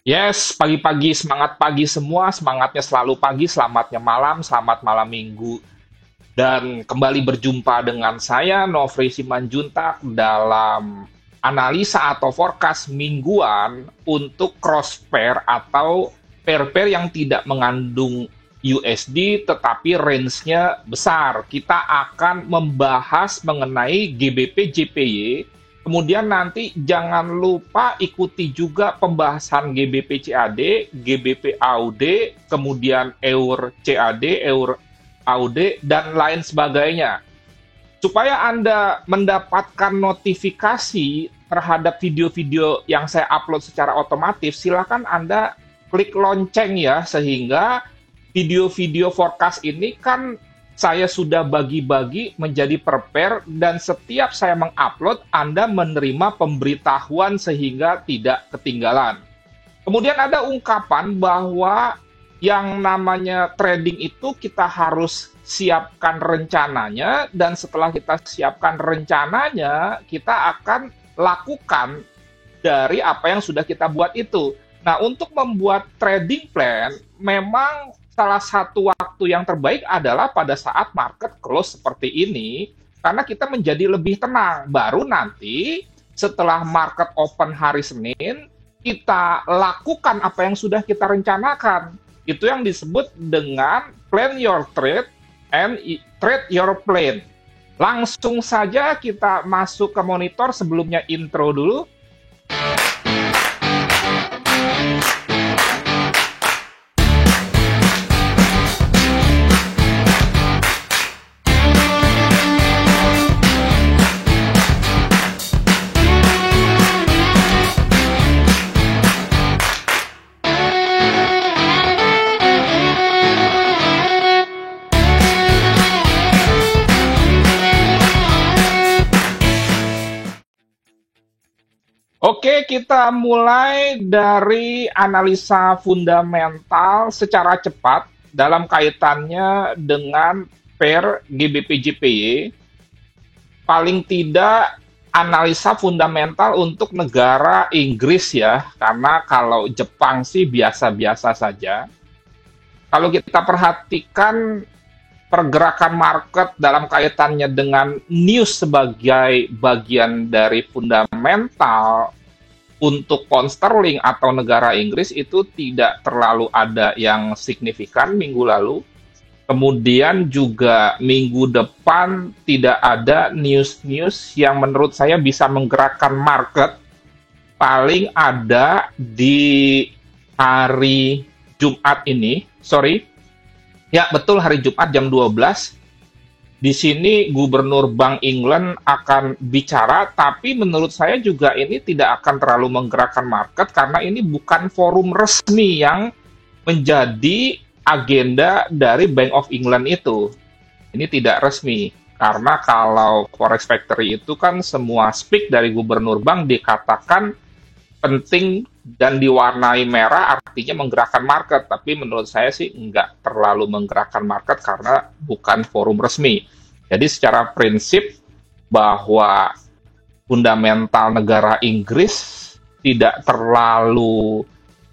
Yes, pagi-pagi, semangat pagi semua, semangatnya selalu pagi, selamat malam minggu. Dan kembali berjumpa dengan saya, Nofri Simanjuntak, dalam analisa atau forecast mingguan untuk cross pair atau pair-pair yang tidak mengandung USD tetapi range-nya besar. Kita akan membahas mengenai GBP JPY. Kemudian nanti jangan lupa ikuti juga pembahasan GBP CAD, GBP AUD, kemudian EUR CAD, EUR AUD, dan lain sebagainya. Supaya Anda mendapatkan notifikasi terhadap video-video yang saya upload secara otomatis, silakan Anda klik lonceng ya, sehingga video-video forecast ini kan saya sudah bagi-bagi menjadi per pair, dan setiap saya mengupload, Anda menerima pemberitahuan sehingga tidak ketinggalan. Kemudian ada ungkapan bahwa yang namanya trading itu kita harus siapkan rencananya, dan setelah kita siapkan rencananya, kita akan lakukan dari apa yang sudah kita buat itu. Nah, untuk membuat trading plan, memang salah satu waktu yang terbaik adalah pada saat market close seperti ini, karena kita menjadi lebih tenang. Baru nanti setelah market open hari Senin, kita lakukan apa yang sudah kita rencanakan. Itu yang disebut dengan plan your trade and trade your plan. Langsung saja kita masuk ke monitor, sebelumnya intro dulu. Oke, kita mulai dari analisa fundamental secara cepat dalam kaitannya dengan pair GBP JPY. Paling tidak analisa fundamental untuk negara Inggris ya, karena kalau Jepang sih biasa-biasa saja. Kalau kita perhatikan pergerakan market dalam kaitannya dengan news sebagai bagian dari fundamental untuk pound sterling atau negara Inggris, itu tidak terlalu ada yang signifikan minggu lalu. Kemudian juga minggu depan tidak ada news-news yang menurut saya bisa menggerakkan market. Paling ada di hari Jumat ini, ya, betul, hari Jumat jam 12. Di sini Gubernur Bank England akan bicara, tapi menurut saya juga ini tidak akan terlalu menggerakkan market karena ini bukan forum resmi yang menjadi agenda dari Bank of England itu. Ini tidak resmi, karena kalau Forex Factory itu kan semua speak dari Gubernur Bank dikatakan penting dan diwarnai merah, artinya menggerakkan market. Tapi menurut saya sih nggak terlalu menggerakkan market karena bukan forum resmi. Jadi secara prinsip bahwa fundamental negara Inggris tidak terlalu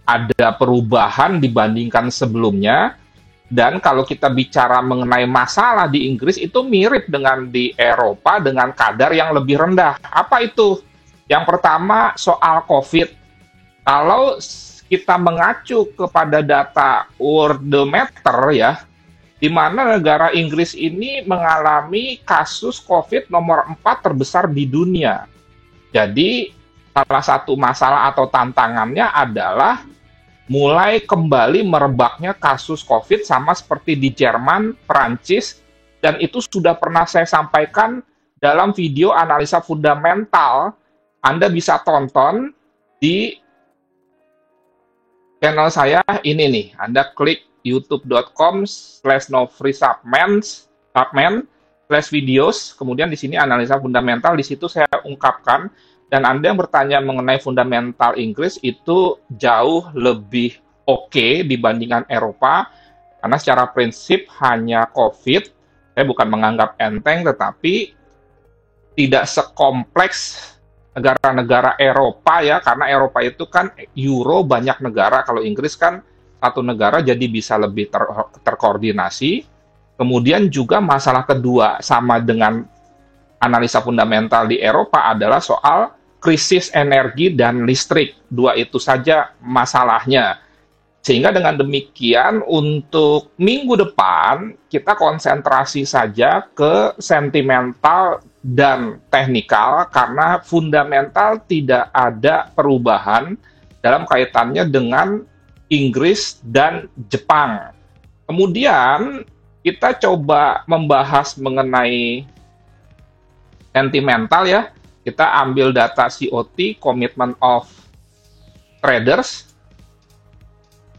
ada perubahan dibandingkan sebelumnya. Dan kalau kita bicara mengenai masalah di Inggris, itu mirip dengan di Eropa dengan kadar yang lebih rendah. Apa itu? Yang pertama soal COVID. Kalau kita mengacu kepada data Worldometer ya, di mana negara Inggris ini mengalami kasus COVID nomor 4 terbesar di dunia. Jadi salah satu masalah atau tantangannya adalah mulai kembali merebaknya kasus COVID sama seperti di Jerman, Perancis, dan itu sudah pernah saya sampaikan dalam video analisa fundamental. Anda bisa tonton di channel saya ini nih. Anda klik youtube.com/nofrisubman/videos, kemudian di sini analisa fundamental, di situ saya ungkapkan. Dan Anda yang bertanya mengenai fundamental Inggris itu jauh lebih oke dibandingkan Eropa, karena secara prinsip hanya COVID, saya bukan menganggap enteng, tetapi tidak sekompleks negara-negara Eropa ya, karena Eropa itu kan euro banyak negara, kalau Inggris kan satu negara jadi bisa lebih terkoordinasi. Kemudian juga masalah kedua sama dengan analisa fundamental di Eropa adalah soal krisis energi dan listrik. Dua itu saja masalahnya. Sehingga dengan demikian untuk minggu depan kita konsentrasi saja ke sentimental dan teknikal karena fundamental tidak ada perubahan dalam kaitannya dengan Inggris dan Jepang. Kemudian kita coba membahas mengenai sentimental ya. Kita ambil data COT, Commitment of Traders.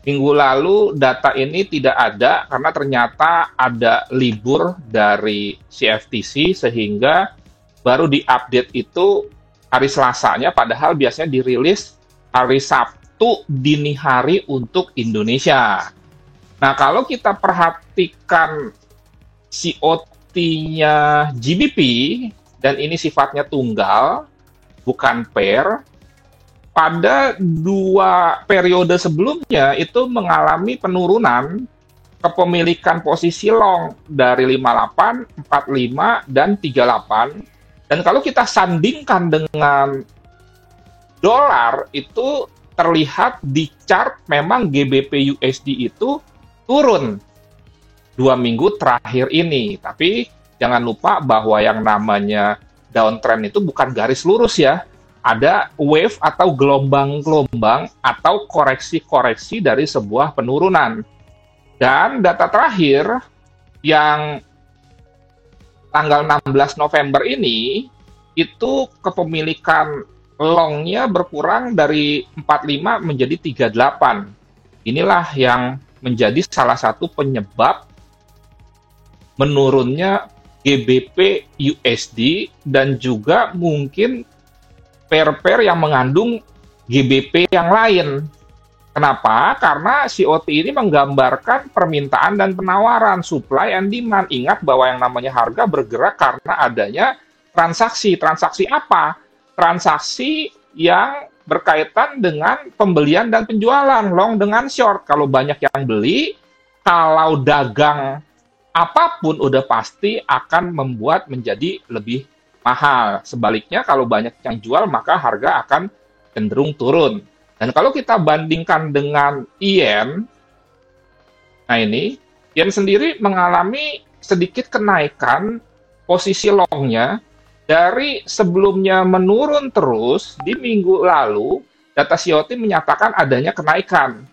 Minggu lalu data ini tidak ada karena ternyata ada libur dari CFTC sehingga baru diupdate itu hari Selasanya, padahal biasanya dirilis hari Sabtu dini hari untuk Indonesia. Nah, kalau kita perhatikan COT-nya GBP, dan ini sifatnya tunggal, bukan pair, pada dua periode sebelumnya itu mengalami penurunan kepemilikan posisi long dari 58, 45, dan 38. Dan kalau kita sandingkan dengan dolar, itu terlihat di chart memang GBP USD itu turun 2 minggu terakhir ini. Tapi jangan lupa bahwa yang namanya downtrend itu bukan garis lurus ya. Ada wave atau gelombang-gelombang atau koreksi-koreksi dari sebuah penurunan. Dan data terakhir yang tanggal 16 November ini, itu kepemilikan longnya berkurang dari 45 menjadi 38. Inilah yang menjadi salah satu penyebab menurunnya GBP USD dan juga mungkin pair-pair yang mengandung GBP yang lain. Kenapa? Karena COT ini menggambarkan permintaan dan penawaran, supply and demand. Ingat bahwa yang namanya harga bergerak karena adanya transaksi. Transaksi apa? Transaksi yang berkaitan dengan pembelian dan penjualan, long dengan short. Kalau banyak yang beli, kalau dagang apapun udah pasti akan membuat menjadi lebih mahal. Sebaliknya kalau banyak yang jual maka harga akan cenderung turun. Dan kalau kita bandingkan dengan yen, nah ini, yen sendiri mengalami sedikit kenaikan posisi longnya dari sebelumnya menurun terus di minggu lalu, data COT menyatakan adanya kenaikan.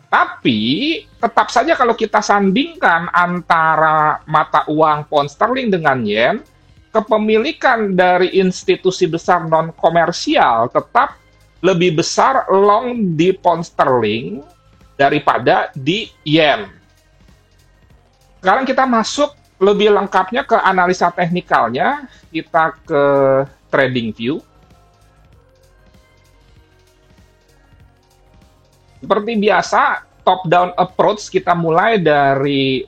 Tapi tetap saja kalau kita sandingkan antara mata uang pound sterling dengan yen, kepemilikan dari institusi besar non-komersial tetap lebih besar long di pound sterling daripada di yen. Sekarang kita masuk lebih lengkapnya ke analisa teknikalnya. Kita ke trading view. Seperti biasa, top-down approach kita mulai dari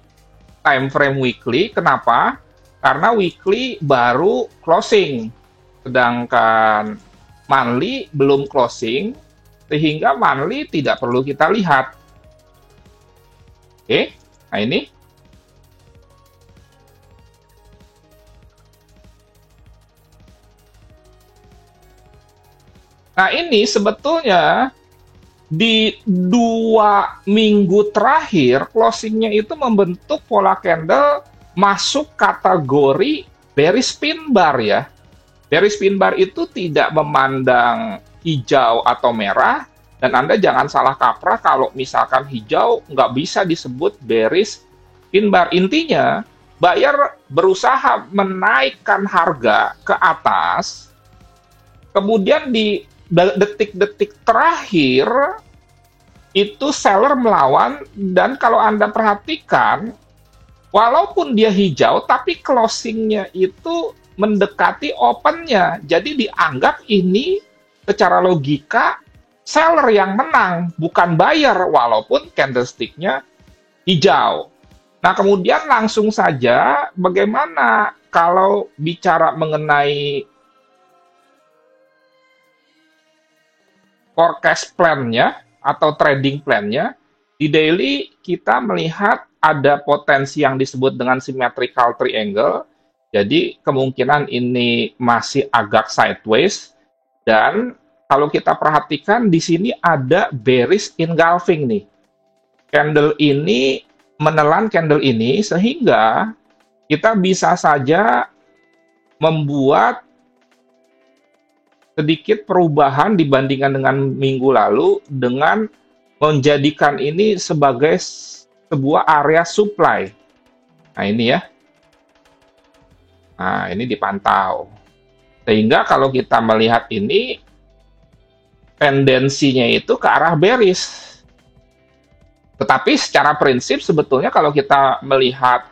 time frame weekly. Kenapa? Karena weekly baru closing, sedangkan monthly belum closing, sehingga monthly tidak perlu kita lihat. Oke, nah ini. Nah ini sebetulnya di 2 minggu terakhir, closingnya itu membentuk pola candle masuk kategori bearish pin bar ya. Bearish pin bar itu tidak memandang hijau atau merah, dan Anda jangan salah kaprah kalau misalkan hijau nggak bisa disebut bearish pin bar. Intinya, buyer berusaha menaikkan harga ke atas, kemudian di detik-detik terakhir itu seller melawan, dan kalau Anda perhatikan, walaupun dia hijau, tapi closingnya itu mendekati opennya. Jadi dianggap ini secara logika seller yang menang, bukan buyer, walaupun candlestick-nya hijau. Nah, kemudian langsung saja, bagaimana kalau bicara mengenai forecast plan-nya atau trading plan-nya, di daily kita melihat ada potensi yang disebut dengan symmetrical triangle. Jadi kemungkinan ini masih agak sideways, dan kalau kita perhatikan di sini ada bearish engulfing nih. Candle ini menelan candle ini sehingga kita bisa saja membuat sedikit perubahan dibandingkan dengan minggu lalu dengan menjadikan ini sebagai sebuah area supply. Nah, ini ya. Nah, ini dipantau. Sehingga kalau kita melihat ini, tendensinya itu ke arah bearish. Tetapi secara prinsip sebetulnya kalau kita melihat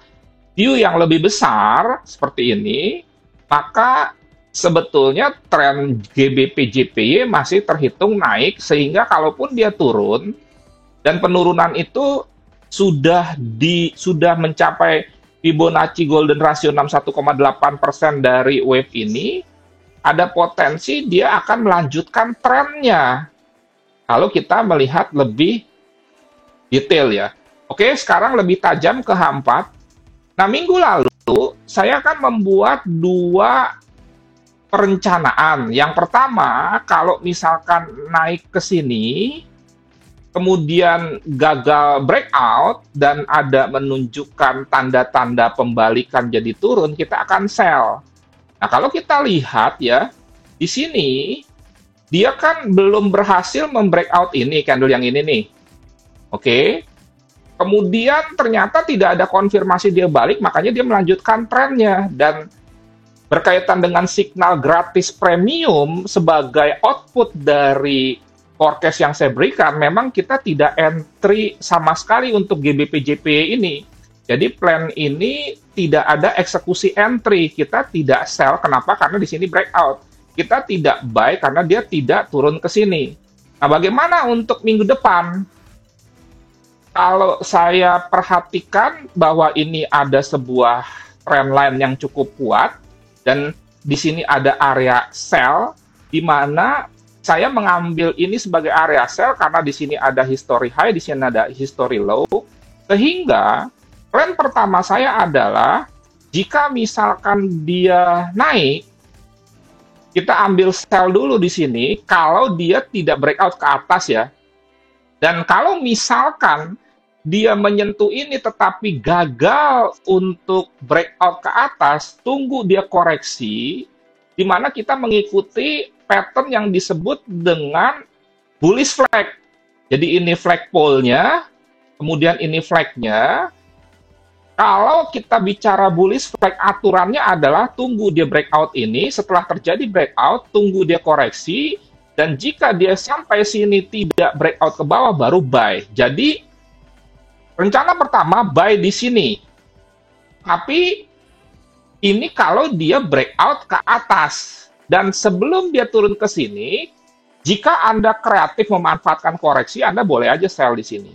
view yang lebih besar seperti ini, maka sebetulnya tren GBP/JPY masih terhitung naik, sehingga kalaupun dia turun dan penurunan itu sudah mencapai Fibonacci Golden Ratio 61,8% dari wave ini, ada potensi dia akan melanjutkan trennya. Kalau kita melihat lebih detail ya. Oke, sekarang lebih tajam ke H4. Nah, minggu lalu saya akan membuat dua perencanaan. Yang pertama, kalau misalkan naik ke sini, kemudian gagal breakout dan ada menunjukkan tanda-tanda pembalikan jadi turun, kita akan sell. Nah, kalau kita lihat ya, di sini dia kan belum berhasil membreakout ini, candle yang ini nih. Oke. Kemudian ternyata tidak ada konfirmasi dia balik, makanya dia melanjutkan trennya. Dan berkaitan dengan signal gratis premium sebagai output dari forecast yang saya berikan, memang kita tidak entry sama sekali untuk GBP/JPY ini. Jadi plan ini tidak ada eksekusi entry, kita tidak sell. Kenapa? Karena di sini breakout. Kita tidak buy karena dia tidak turun ke sini. Nah, bagaimana untuk minggu depan? Kalau saya perhatikan bahwa ini ada sebuah trend line yang cukup kuat, dan di sini ada area sell, di mana saya mengambil ini sebagai area sell karena di sini ada history high, di sini ada history low, sehingga plan pertama saya adalah jika misalkan dia naik, kita ambil sell dulu di sini kalau dia tidak breakout ke atas ya. Dan kalau misalkan dia menyentuh ini tetapi gagal untuk breakout ke atas, tunggu dia koreksi, di mana kita mengikuti pattern yang disebut dengan bullish flag. Jadi ini flagpole-nya, kemudian ini flag-nya. Kalau kita bicara bullish flag, aturannya adalah tunggu dia breakout ini, setelah terjadi breakout, tunggu dia koreksi, dan jika dia sampai sini tidak breakout ke bawah, baru buy. Jadi rencana pertama buy di sini. Tapi ini kalau dia breakout ke atas. Dan sebelum dia turun ke sini, jika Anda kreatif memanfaatkan koreksi, Anda boleh aja sell di sini.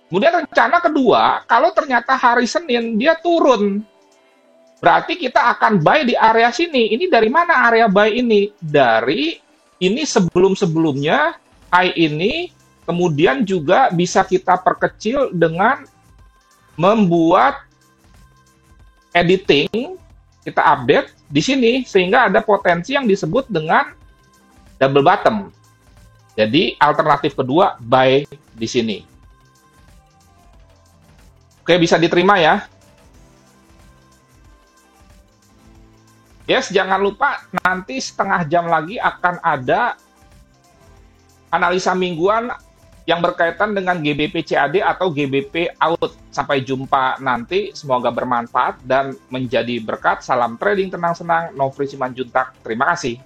Kemudian rencana kedua, kalau ternyata hari Senin dia turun, berarti kita akan buy di area sini. Ini dari mana area buy ini? Dari ini sebelum-sebelumnya, high ini, kemudian juga bisa kita perkecil dengan membuat editing, kita update di sini, sehingga ada potensi yang disebut dengan double bottom. Jadi alternatif kedua, buy di sini. Oke, bisa diterima ya. Yes, jangan lupa nanti setengah jam lagi akan ada analisa mingguan yang berkaitan dengan GBP CAD atau GBP out. Sampai jumpa nanti, semoga bermanfaat dan menjadi berkat. Salam trading tenang-senang, Nofri Simanjuntak. Terima kasih.